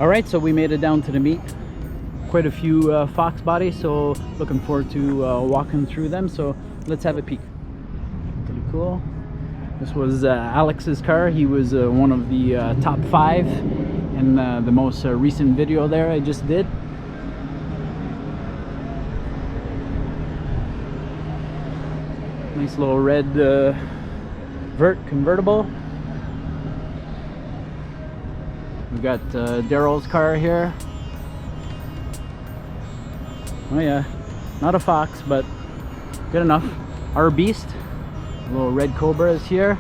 Alright, so we made it down to the meet. Quite a few Fox bodies, so looking forward to walking through them. So let's have a peek. Pretty cool. This was Alex's car. He was one of the top 5 in the most recent video there I just did. Nice little red vert convertible. We've got Daryl's car here. Oh yeah, not a Fox, but good enough. Our Beast. Little red Cobra is here.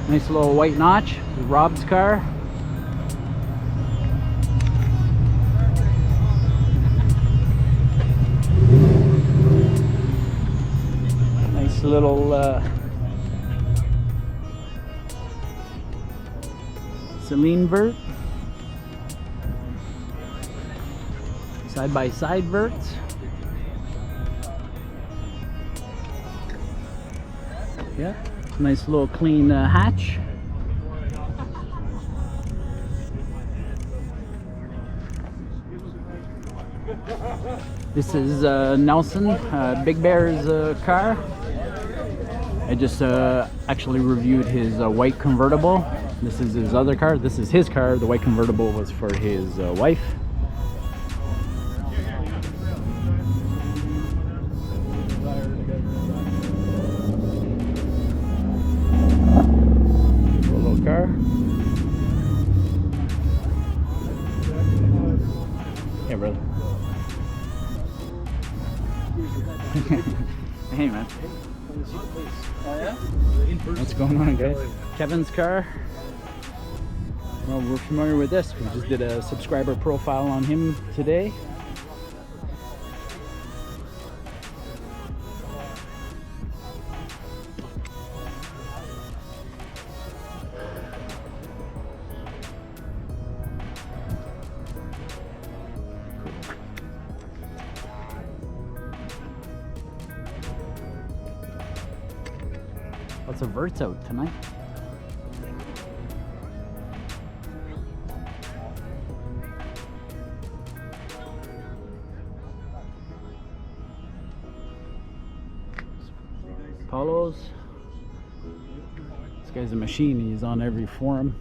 Nice little white notch. Rob's car. Nice little Celine vert. Side by side verts. Yeah, nice little clean hatch. This is Nelson, Big Bear's car. I just actually reviewed his white convertible. This is his other car. This is his car. The white convertible was for his wife. Car. Hey, brother. Hey, man. What's going on, guys? Kevin's car. Well, we're familiar with this. We just did a subscriber profile on him today. Lots of verts out tonight. Polos. This guy's a machine. He's on every forum.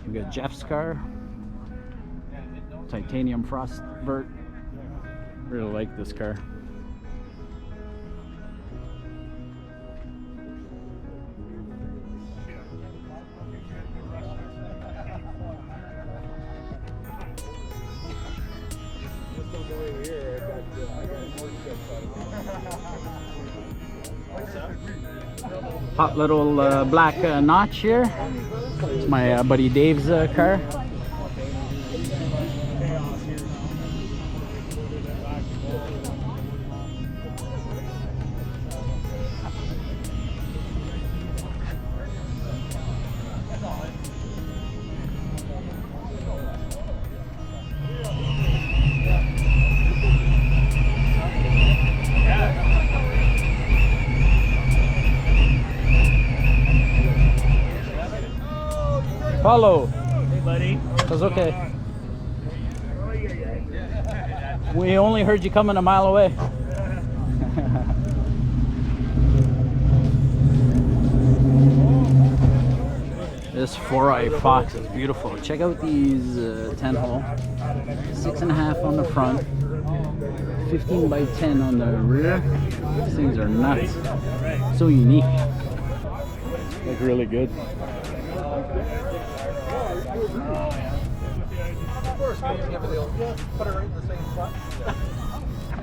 We got Jeff's car. Titanium frost vert. Really like this car. Hot little black notch here. It's my buddy Dave's car. Paulo. Hey, buddy. That's okay. We only heard you coming a mile away. This 4i Fox is beautiful. Check out these 10 hole. 6.5 on the front. 15 by 10 on the rear. These things are nuts. So unique. Look really good. Of course, put it right in the same spot. I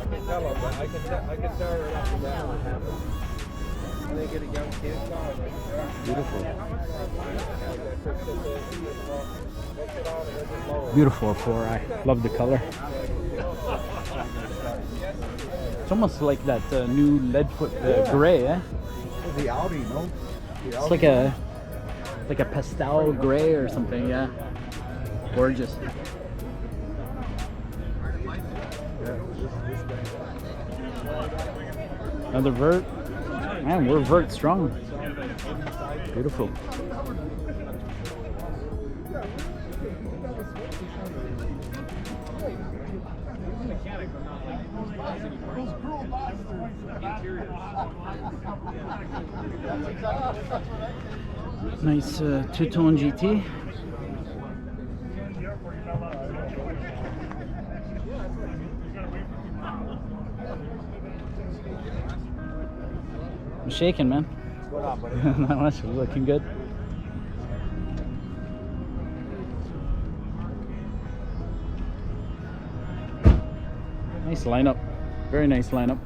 can tell them, but I can tell right off the bat what happened. When they get a young kid going, beautiful. Beautiful 4i. Love the color. It's almost like that new Leadfoot gray, eh? The Audi, no? It's like a pastel gray or something, yeah. Gorgeous. Another vert. Man, we're vert strong. Beautiful. Nice two-tone GT. I'm shaking, man. What up, buddy? Not much. Looking good. Nice lineup. Very nice lineup.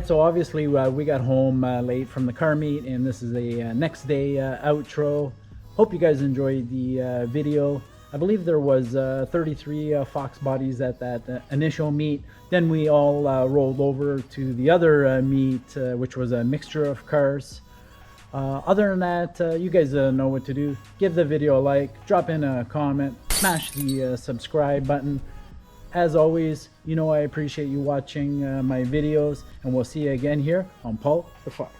right, so obviously we got home late from the car meet, and this is a next day outro. Hope you guys enjoyed the video. I believe there was 33 Fox bodies at that initial meet. Then we all rolled over to the other meet, which was a mixture of cars. Other than that, you guys know what to do. Give the video a like, drop in a comment, smash the subscribe button. As always, you know I appreciate you watching my videos, and we'll see you again here on Paul the Fox.